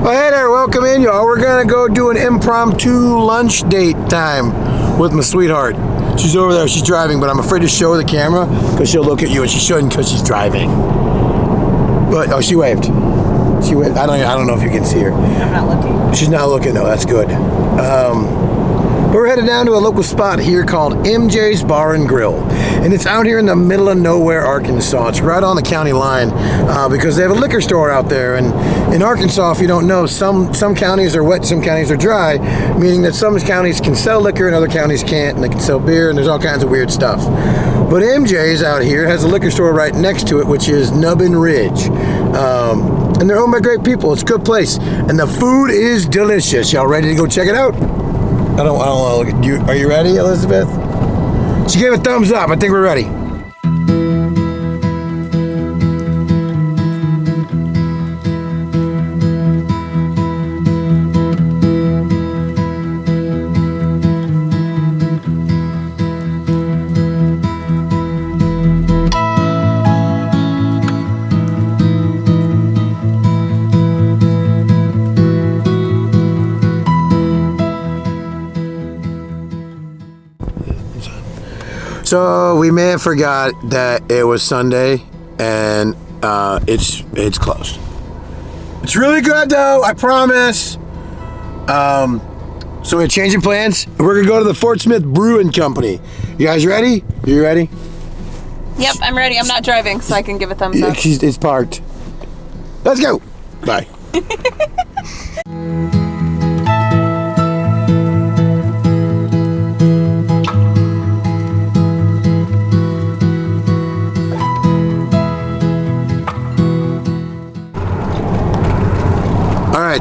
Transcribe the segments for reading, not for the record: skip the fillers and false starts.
Well, hey there, welcome in, y'all. We're gonna go do an impromptu lunch date time with my sweetheart. She's over there, she's driving, but I'm afraid to show her the camera because she'll look at you, and she shouldn't because she's driving. But, oh, she waved. She waved. I don't know if you can see her. I'm not looking. She's not looking, though. That's good. We're headed down to a local spot here called MJ's Bar and Grill, and it's out here in the middle of nowhere, Arkansas. It's right on the county line because they have a liquor store out there. And in Arkansas, if you don't know, some counties are wet, some counties are dry, meaning that some counties can sell liquor and other counties can't, and they can sell beer, and there's all kinds of weird stuff. But MJ's out here has a liquor store right next to it, which is Nubbin Ridge. And they're owned by great people. It's a good place, and the food is delicious. Y'all ready to go check it out? I don't want to look at you. Are you ready, Elizabeth? She gave a thumbs up. I think we're ready. So we may have forgot that it was Sunday, and it's closed. It's really good though, I promise. So we're changing plans. We're gonna go to the Fort Smith Brewing Company. You guys ready? You ready? Yep, I'm ready. I'm not driving, so I can give a thumbs up. It's parked. Let's go. Bye.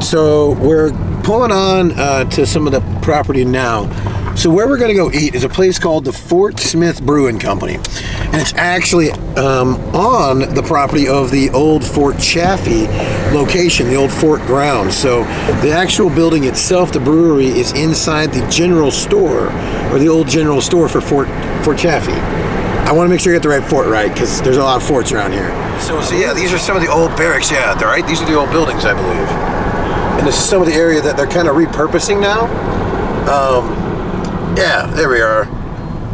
So we're pulling on to some of the property now. So where we're going to go eat is a place called the Fort Smith Brewing Company, and it's actually on the property of the old Fort Chaffee location, the old fort grounds. So the actual building itself, the brewery, is inside the general store, or the old general store for Fort Chaffee. I want to make sure you get the right fort right, because there's a lot of forts around here. So yeah, these are some of the old barracks. Yeah, they're right. These are the old buildings, I believe. And this is some of the area that they're kind of repurposing now. Yeah, there we are.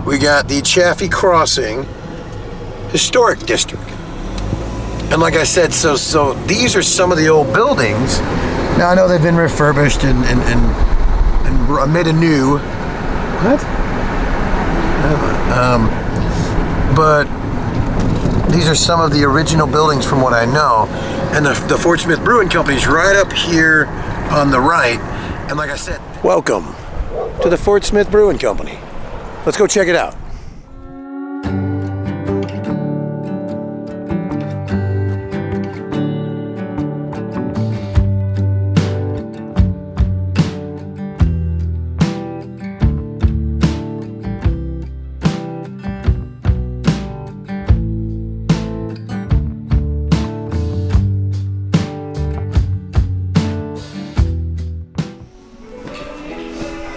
We got the Chaffee Crossing Historic District. And like I said, so these are some of the old buildings. Now I know they've been refurbished and made anew. What? But these are some of the original buildings from what I know. And the Fort Smith Brewing Company is right up here on the right. And like I said, welcome to the Fort Smith Brewing Company. Let's go check it out.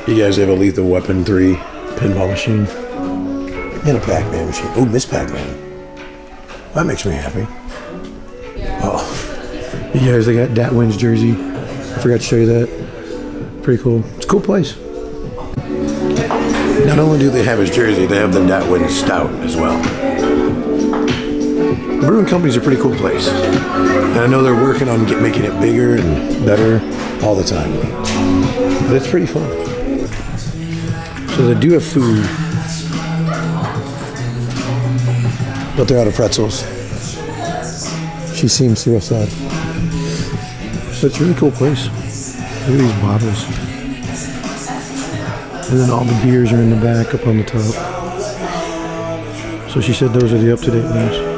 You guys have a Lethal Weapon 3 pinball machine and a Pac-Man machine. Oh, Miss Pac-Man. That makes me happy. Oh, you guys, they got Datwin's jersey. I forgot to show you that. Pretty cool. It's a cool place. Not only do they have his jersey, they have the Datwin Stout as well. The brewing company's a pretty cool place. And I know they're working on making it bigger and better all the time. But it's pretty fun. So they do have food, but they're out of pretzels. She seems real sad. But it's a really cool place. Look at these bottles. And then all the beers are in the back up on the top. So she said those are the up-to-date ones.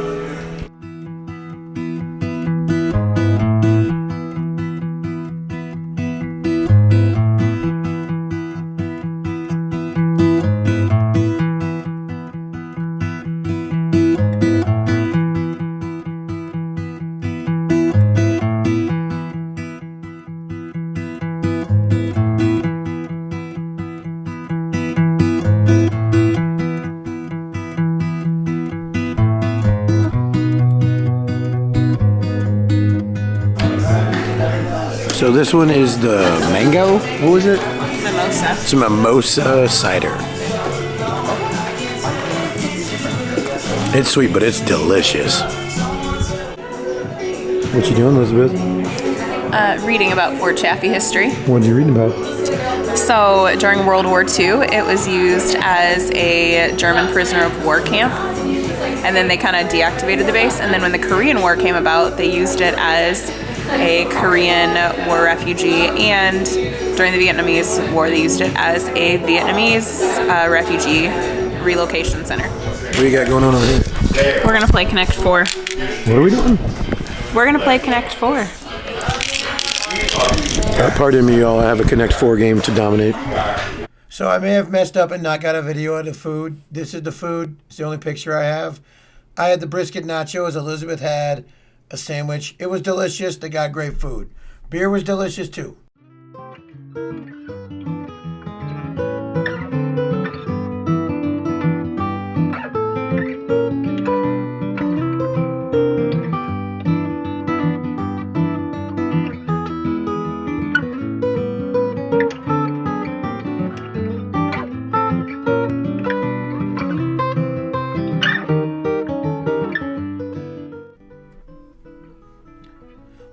So this one is the mango. What was it? Mimosa. It's a mimosa cider. It's sweet, but it's delicious. What you doing, Elizabeth? Reading about Fort Chaffee history. What are you reading about? So during World War II, it was used as a German prisoner of war camp. And then they kind of deactivated the base. And then when the Korean War came about, they used it as a Korean war refugee. And during the Vietnamese War, they used it as a Vietnamese refugee relocation center. What do you got going on over here? We're going to play Connect 4. What are we doing? We're going to play Connect 4. Pardon me, y'all. I have a Connect 4 game to dominate. So I may have messed up and not got a video of the food. This is the food. It's the only picture I have. I had the brisket nachos. Elizabeth had a sandwich. It was delicious. They got great food. Beer was delicious too.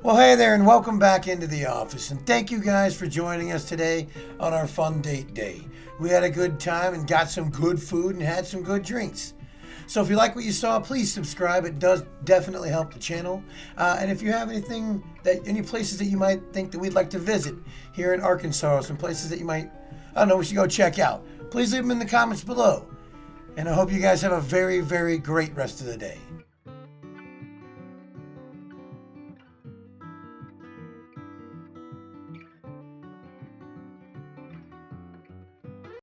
Well, hey there, and welcome back into the office. And thank you guys for joining us today on our fun date day. We had a good time and got some good food and had some good drinks. So if you like what you saw, please subscribe. It does definitely help the channel. And if you have any places that you might think that we'd like to visit here in Arkansas, some places that you might, I don't know, we should go check out, please leave them in the comments below. And I hope you guys have a very, very great rest of the day.